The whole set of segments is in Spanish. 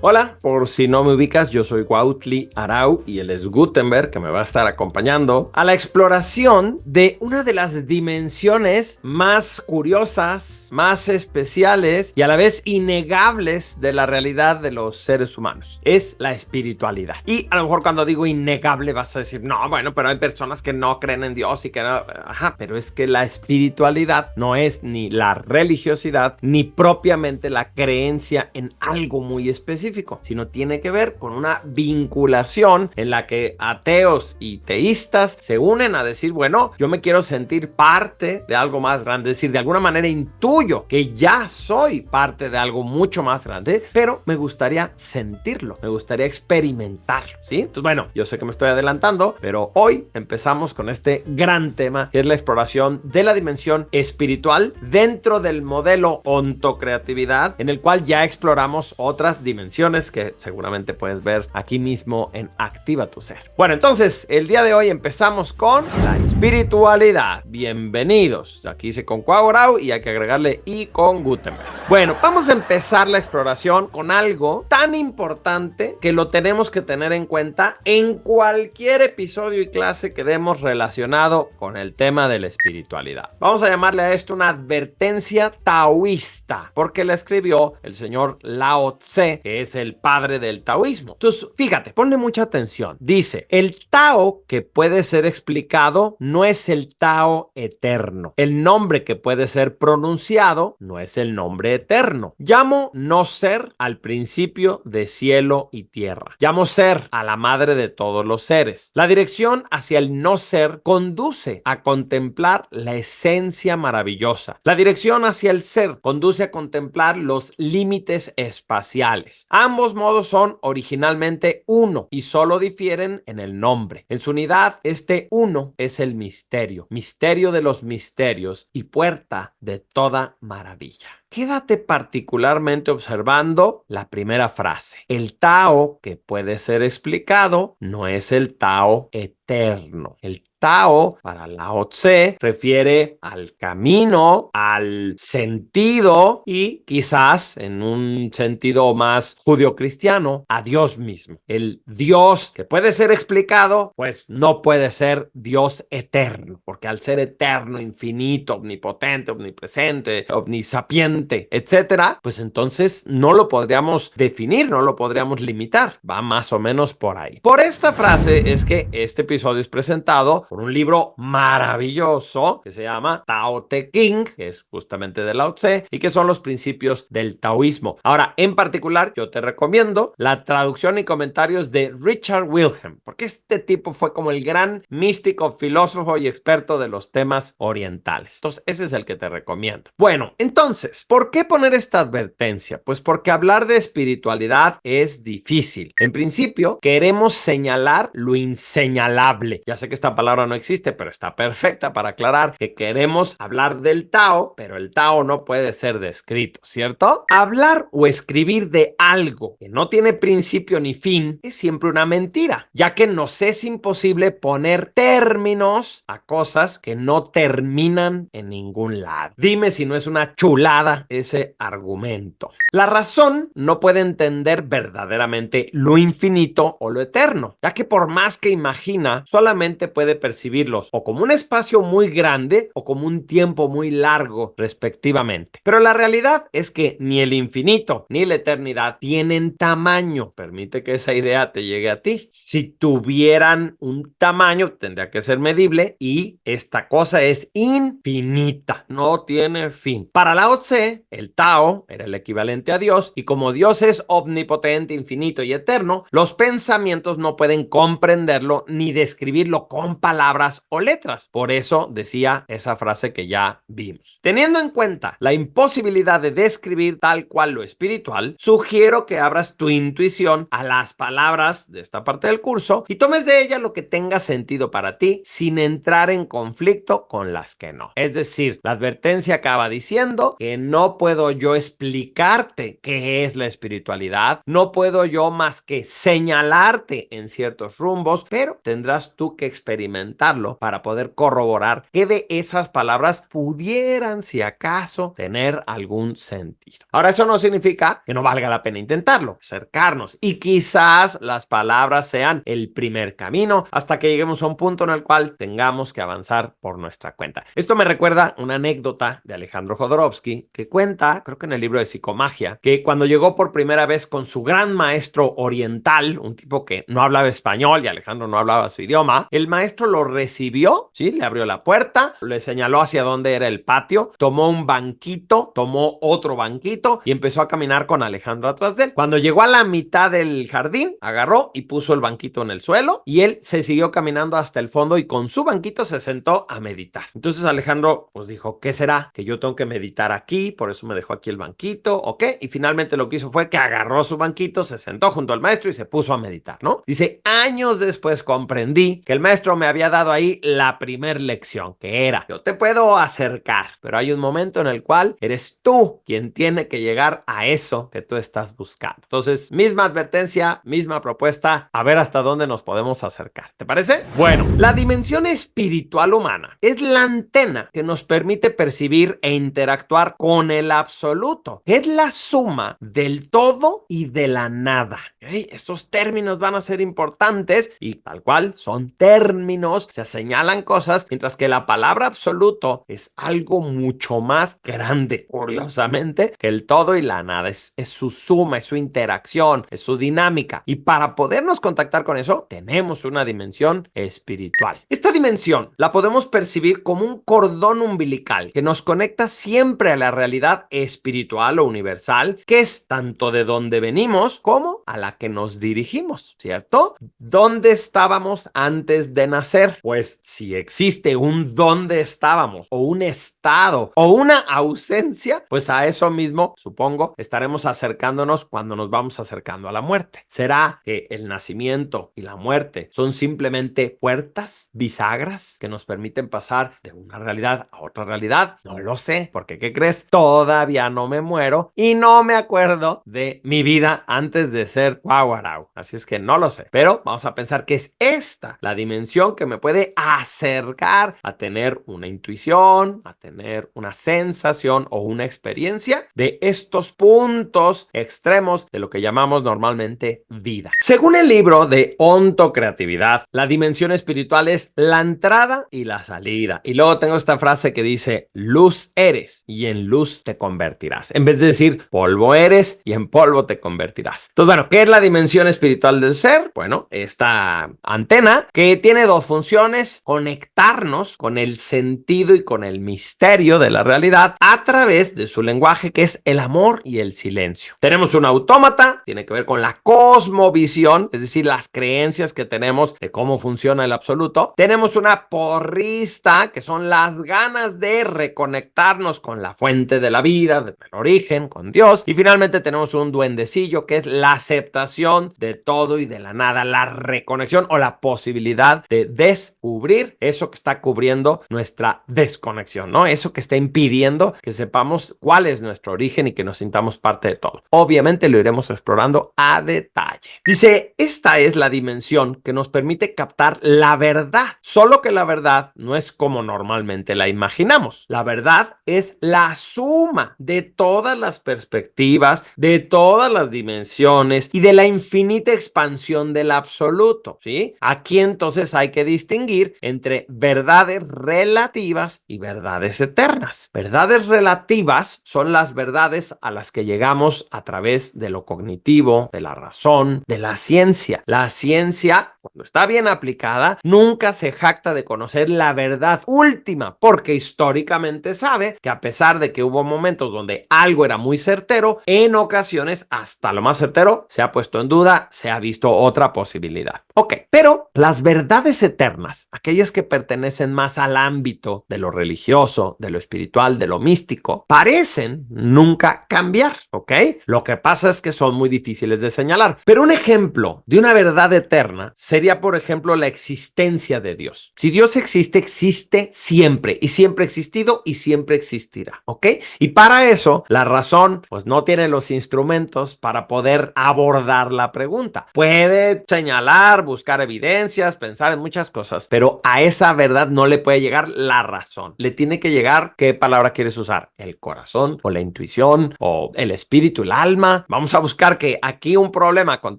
Hola, por si no me ubicas, yo soy Cuautli Arau y él es Gutenberg, que me va a estar acompañando a la exploración de una de las dimensiones más curiosas, más especiales y a la vez innegables de la realidad de los seres humanos. Es la espiritualidad. Y a lo mejor cuando digo innegable vas a decir, no, bueno, pero hay personas que no creen en Dios y que no... Ajá, pero es que la espiritualidad no es ni la religiosidad ni propiamente la creencia en algo muy específico, sino tiene que ver con una vinculación en la que ateos y teístas se unen a decir, bueno, yo me quiero sentir parte de algo más grande, es decir, de alguna manera intuyo que ya soy parte de algo mucho más grande, pero me gustaría sentirlo, me gustaría experimentarlo, ¿sí? Entonces, bueno, yo sé que me estoy adelantando, pero hoy empezamos con este gran tema que es la exploración de la dimensión espiritual dentro del modelo ontocreatividad, en el cual ya exploramos otras dimensiones que seguramente puedes ver aquí mismo en Activa tu Ser. Bueno, entonces el día de hoy empezamos con la espiritualidad. Bienvenidos. Aquí hice con Cuaurau y hay que agregarle y con Gutenberg. Bueno, vamos a empezar la exploración con algo tan importante que lo tenemos que tener en cuenta en cualquier episodio y clase que demos relacionado con el tema de la espiritualidad. Vamos a llamarle a esto una advertencia taoísta, porque la escribió el señor Lao Tse, que es el padre del taoísmo. Entonces, fíjate, ponle mucha atención. Dice, el Tao que puede ser explicado no es el Tao eterno. El nombre que puede ser pronunciado no es el nombre eterno. Llamo no ser al principio de cielo y tierra. Llamo ser a la madre de todos los seres. La dirección hacia el no ser conduce a contemplar la esencia maravillosa. La dirección hacia el ser conduce a contemplar los límites espaciales. Ambos modos son originalmente uno y solo difieren en el nombre. En su unidad, este uno es el misterio, misterio de los misterios y puerta de toda maravilla. Quédate particularmente observando la primera frase. El Tao que puede ser explicado no es el Tao eterno. El Tao, para Lao Tse, refiere al camino, al sentido y quizás en un sentido más judio-cristiano, a Dios mismo. El Dios que puede ser explicado, pues no puede ser Dios eterno, porque al ser eterno, infinito, omnipotente, omnipresente, omnisapiente, etcétera, pues entonces no lo podríamos definir, no lo podríamos limitar. Va más o menos por ahí. Por esta frase es que este episodio es presentado por un libro maravilloso que se llama Tao Te Ching, que es justamente de Lao Tse, y que son los principios del taoísmo. Ahora, en particular, yo te recomiendo la traducción y comentarios de Richard Wilhelm, porque este tipo fue como el gran místico, filósofo y experto de los temas orientales. Entonces, ese es el que te recomiendo. Bueno, entonces, ¿por qué poner esta advertencia? Pues porque hablar de espiritualidad es difícil. En principio, queremos señalar lo inseñalable. Ya sé que esta palabra no existe, pero está perfecta para aclarar que queremos hablar del Tao, pero el Tao no puede ser descrito, ¿cierto? Hablar o escribir de algo que no tiene principio ni fin es siempre una mentira, ya que nos es imposible poner términos a cosas que no terminan en ningún lado. Dime si no es una chulada ese argumento. La razón no puede entender verdaderamente lo infinito o lo eterno, ya que por más que imagina, solamente puede percibirlos o como un espacio muy grande o como un tiempo muy largo, respectivamente. Pero la realidad es que ni el infinito ni la eternidad tienen tamaño. Permite que esa idea te llegue a ti. Si tuvieran un tamaño, tendría que ser medible y esta cosa es infinita, no tiene fin. Para Lao Tse, el Tao era el equivalente a Dios y como Dios es omnipotente, infinito y eterno, los pensamientos no pueden comprenderlo ni describirlo con palabras o letras. Por eso decía esa frase que ya vimos. Teniendo en cuenta la imposibilidad de describir tal cual lo espiritual, sugiero que abras tu intuición a las palabras de esta parte del curso y tomes de ella lo que tenga sentido para ti sin entrar en conflicto con las que no. Es decir, la advertencia acaba diciendo que no puedo yo explicarte qué es la espiritualidad, no puedo yo más que señalarte en ciertos rumbos, pero tendrás tú que experimentar intentarlo para poder corroborar que de esas palabras pudieran, si acaso, tener algún sentido. Ahora, eso no significa que no valga la pena intentarlo, acercarnos, y quizás las palabras sean el primer camino hasta que lleguemos a un punto en el cual tengamos que avanzar por nuestra cuenta. Esto me recuerda una anécdota de Alejandro Jodorowsky que cuenta, creo que en el libro de Psicomagia, que cuando llegó por primera vez con su gran maestro oriental, un tipo que no hablaba español y Alejandro no hablaba su idioma, el maestro lo recibió, ¿sí? Le abrió la puerta, le señaló hacia dónde era el patio, tomó un banquito, tomó otro banquito y empezó a caminar con Alejandro atrás de él. Cuando llegó a la mitad del jardín, agarró y puso el banquito en el suelo y él se siguió caminando hasta el fondo y con su banquito se sentó a meditar. Entonces Alejandro pues dijo, ¿qué será? ¿Que yo tengo que meditar aquí? Por eso me dejó aquí el banquito, ¿o qué? Y finalmente lo que hizo fue que agarró su banquito, se sentó junto al maestro y se puso a meditar, ¿no? Dice, años después comprendí que el maestro me había dado ahí la primer lección, que era, yo te puedo acercar, pero hay un momento en el cual eres tú quien tiene que llegar a eso que tú estás buscando. Entonces, misma advertencia, misma propuesta, a ver hasta dónde nos podemos acercar. ¿Te parece? Bueno, la dimensión espiritual humana es la antena que nos permite percibir e interactuar con el absoluto. Es la suma del todo y de la nada. ¿Okay? Estos términos van a ser importantes y tal cual son términos, se señalan cosas, mientras que la palabra absoluto es algo mucho más grande, curiosamente, que el todo y la nada. Es su suma, es su interacción, es su dinámica. Y para podernos contactar con eso, tenemos una dimensión espiritual. Esta dimensión la podemos percibir como un cordón umbilical que nos conecta siempre a la realidad espiritual o universal, que es tanto de donde venimos como a la que nos dirigimos, ¿cierto? ¿Dónde estábamos antes de nacer? Pues si existe un dónde estábamos o un estado o una ausencia, pues a eso mismo, supongo, estaremos acercándonos cuando nos vamos acercando a la muerte. ¿Será que el nacimiento y la muerte son simplemente puertas, bisagras que nos permiten pasar de una realidad a otra realidad? No lo sé, porque ¿qué crees? Todavía no me muero y no me acuerdo de mi vida antes de ser guaguarau. Así es que no lo sé, pero vamos a pensar que es esta la dimensión que me puede acercar a tener una intuición, a tener una sensación o una experiencia de estos puntos extremos de lo que llamamos normalmente vida. Según el libro de Ontocreatividad, la dimensión espiritual es la entrada y la salida. Y luego tengo esta frase que dice, luz eres y en luz te convertirás. En vez de decir, polvo eres y en polvo te convertirás. Entonces, bueno, ¿qué es la dimensión espiritual del ser? Bueno, esta antena que tiene dos funciones: conectarnos con el sentido y con el misterio de la realidad a través de su lenguaje, que es el amor y el silencio. Tenemos un autómata, tiene que ver con la cosmovisión, es decir, las creencias que tenemos de cómo funciona el absoluto. Tenemos una porrista, que son las ganas de reconectarnos con la fuente de la vida, del origen, con Dios. Y finalmente tenemos un duendecillo, que es la aceptación de todo y de la nada, la reconexión o la posibilidad de descubrir eso que está cubriendo nuestra desconexión, ¿no? Eso que está impidiendo que sepamos cuál es nuestro origen y que nos sintamos parte de todo. Obviamente lo iremos explorando a detalle. Dice, esta es la dimensión que nos permite captar la verdad, solo que la verdad no es como normalmente la imaginamos. La verdad es la suma de todas las perspectivas, de todas las dimensiones y de la infinita expansión del absoluto, ¿sí? Aquí entonces hay que distinguir entre verdades relativas y verdades eternas. Verdades relativas son las verdades a las que llegamos a través de lo cognitivo, de la razón, de la ciencia. La ciencia, cuando está bien aplicada, nunca se jacta de conocer la verdad última, porque históricamente sabe que a pesar de que hubo momentos donde algo era muy certero, en ocasiones hasta lo más certero se ha puesto en duda, se ha visto otra posibilidad. Ok, pero las verdades eternas, aquellas que pertenecen más al ámbito de lo religioso, de lo espiritual, de lo místico, parecen nunca cambiar, ¿ok? Lo que pasa es que son muy difíciles de señalar. Pero un ejemplo de una verdad eterna sería, por ejemplo, la existencia de Dios. Si Dios existe, existe siempre y siempre ha existido y siempre existirá, ¿ok? Y para eso, la razón, pues no tiene los instrumentos para poder abordar la pregunta. Puede señalar, buscar evidencias, pensar en muchas cosas, pero a esa verdad no le puede llegar la razón. Le tiene que llegar, ¿qué palabra quieres usar? El corazón o la intuición o el espíritu, el alma. Vamos a buscar que aquí un problema con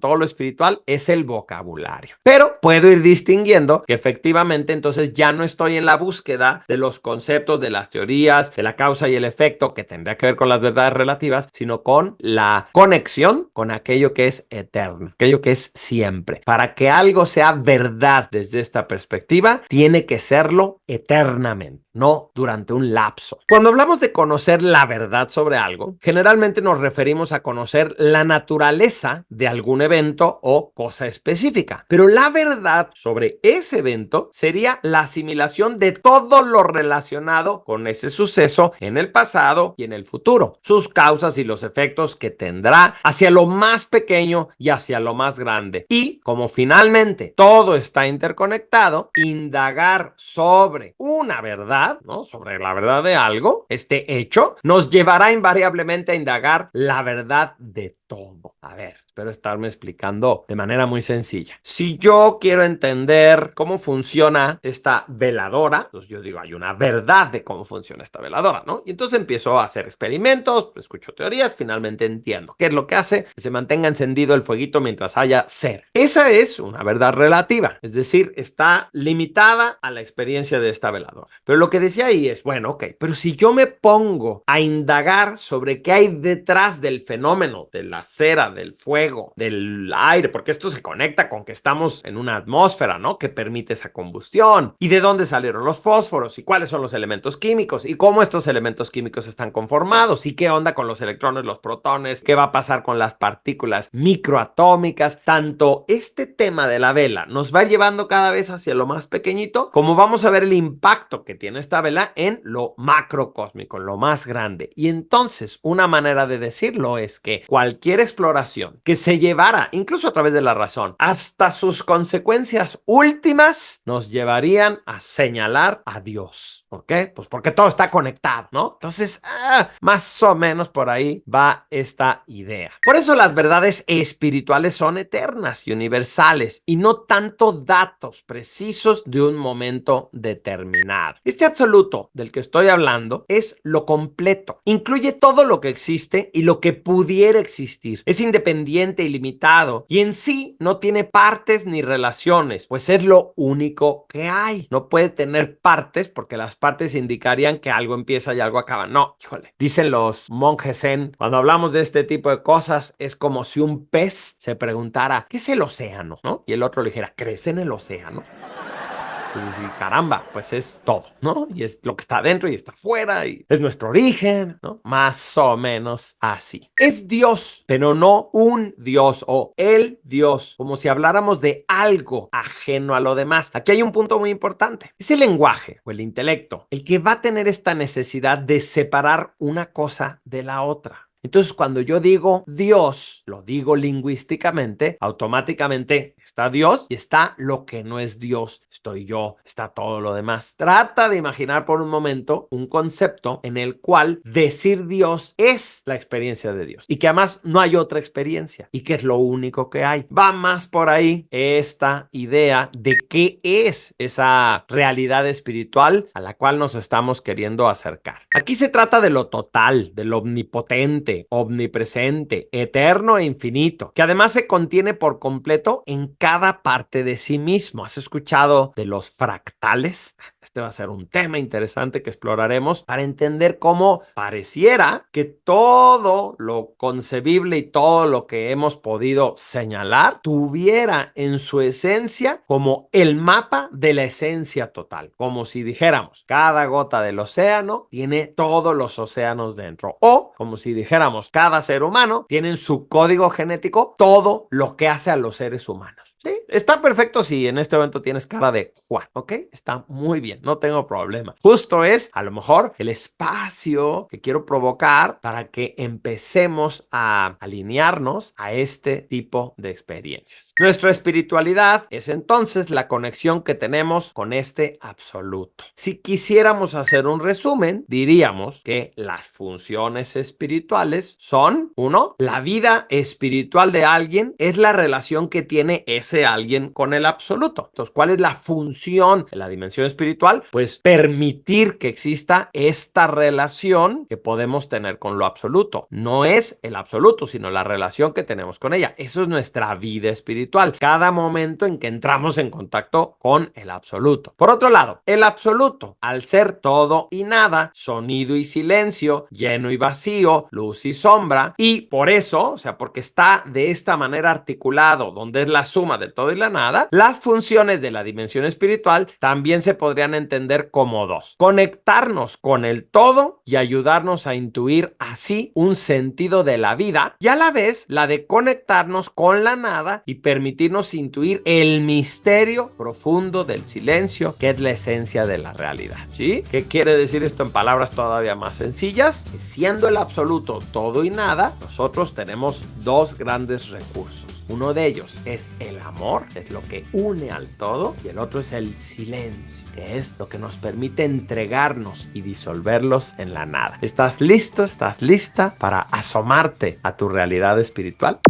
todo lo espiritual es el vocabulario. Pero puedo ir distinguiendo que efectivamente entonces ya no estoy en la búsqueda de los conceptos, de las teorías, de la causa y el efecto que tendría que ver con las verdades relativas, sino con la conexión con aquello que es eterno, aquello que es siempre. Para que algo sea verdad desde esta perspectiva, tiene que serlo eternamente, no durante un lapso. Cuando hablamos de conocer la verdad sobre algo, generalmente nos referimos a conocer la naturaleza de algún evento o cosa específica. Pero la verdad sobre ese evento sería la asimilación de todo lo relacionado con ese suceso en el pasado y en el futuro, sus causas y los efectos que tendrá hacia lo más pequeño y hacia lo más grande. Y como finalmente todo está interconectado, indagar sobre una verdad, ¿no? Sobre la verdad de algo, este hecho, nos llevará invariablemente a indagar la verdad de todo. A ver, espero estarme explicando de manera muy sencilla. Si yo quiero entender cómo funciona esta veladora, pues yo digo, hay una verdad de cómo funciona esta veladora, ¿no? Y entonces empiezo a hacer experimentos, escucho teorías, finalmente entiendo qué es lo que hace que se mantenga encendido el fueguito mientras haya ser. Esa es una verdad relativa, es decir, está limitada a la experiencia de esta veladora. Pero lo que decía ahí es, bueno, ok, pero si yo me pongo a indagar sobre qué hay detrás del fenómeno de la cera, del fuego, del aire, porque esto se conecta con que estamos en una atmósfera, ¿no? Que permite esa combustión. ¿Y de dónde salieron los fósforos? ¿Y cuáles son los elementos químicos? ¿Y cómo estos elementos químicos están conformados? ¿Y qué onda con los electrones, los protones? ¿Qué va a pasar con las partículas microatómicas? Tanto este tema de la vela nos va llevando cada vez hacia lo más pequeñito, como vamos a ver el impacto que tiene esta vela en lo macrocósmico, en lo más grande. Y entonces, una manera de decirlo es que cualquier exploración que se llevara, incluso a través de la razón, hasta sus consecuencias últimas, nos llevarían a señalar a Dios. ¿Por qué? Pues porque todo está conectado, ¿no? Entonces, más o menos por ahí va esta idea. Por eso las verdades espirituales son eternas y universales y no tanto datos precisos de un momento determinado. Este absoluto del que estoy hablando es lo completo. Incluye todo lo que existe y lo que pudiera existir. Es independiente y limitado y en sí no tiene partes ni relaciones, pues es lo único que hay. No puede tener partes porque las partes indicarían que algo empieza y algo acaba. No, híjole. Dicen los monjes zen, cuando hablamos de este tipo de cosas, es como si un pez se preguntara, ¿qué es el océano? ¿No? Y el otro le dijera, ¿crees en el océano? Pues decir, caramba, pues es todo, ¿no? Y es lo que está adentro y está afuera y es nuestro origen, ¿no? Más o menos así. Es Dios, pero no un Dios o el Dios, como si habláramos de algo ajeno a lo demás. Aquí hay un punto muy importante. Es el lenguaje o el intelecto el que va a tener esta necesidad de separar una cosa de la otra. Entonces, cuando yo digo Dios, lo digo lingüísticamente, automáticamente está Dios y está lo que no es Dios. Estoy yo, está todo lo demás. Trata de imaginar por un momento un concepto en el cual decir Dios es la experiencia de Dios y que además no hay otra experiencia y que es lo único que hay. Va más por ahí esta idea de qué es esa realidad espiritual a la cual nos estamos queriendo acercar. Aquí se trata de lo total, de lo omnipotente, omnipresente, eterno e infinito, que además se contiene por completo en cada parte de sí mismo. ¿Has escuchado de los fractales? Este va a ser un tema interesante que exploraremos para entender cómo pareciera que todo lo concebible y todo lo que hemos podido señalar tuviera en su esencia como el mapa de la esencia total, como si dijéramos, cada gota del océano tiene todos los océanos dentro, o como si dijéramos, cada ser humano tiene en su código genético todo lo que hace a los seres humanos. Sí, está perfecto si en este momento tienes cara de Juan, ¿ok? Está muy bien, no tengo problema. Justo es, a lo mejor, el espacio que quiero provocar para que empecemos a alinearnos a este tipo de experiencias. Nuestra espiritualidad es entonces la conexión que tenemos con este absoluto. Si quisiéramos hacer un resumen, diríamos que las funciones espirituales son, uno, la vida espiritual de alguien es la relación que tiene ese alguien con el absoluto. Entonces, ¿cuál es la función de la dimensión espiritual? Pues permitir que exista esta relación que podemos tener con lo absoluto. No es el absoluto, sino la relación que tenemos con ella. Eso es nuestra vida espiritual. Cada momento en que entramos en contacto con el absoluto. Por otro lado, el absoluto, al ser todo y nada, sonido y silencio, lleno y vacío, luz y sombra, y por eso, o sea, porque está de esta manera articulado, donde es la suma del todo y la nada, las funciones de la dimensión espiritual también se podrían entender como dos: conectarnos con el todo y ayudarnos a intuir así un sentido de la vida, y a la vez la de conectarnos con la nada y permitirnos intuir el misterio profundo del silencio, que es la esencia de la realidad. ¿Sí? ¿Qué quiere decir esto en palabras todavía más sencillas? Que siendo el absoluto todo y nada, nosotros tenemos dos grandes recursos. Uno de ellos es el amor, es lo que une al todo, y el otro es el silencio, que es lo que nos permite entregarnos y disolverlos en la nada. ¿Estás listo? ¿Estás lista para asomarte a tu realidad espiritual?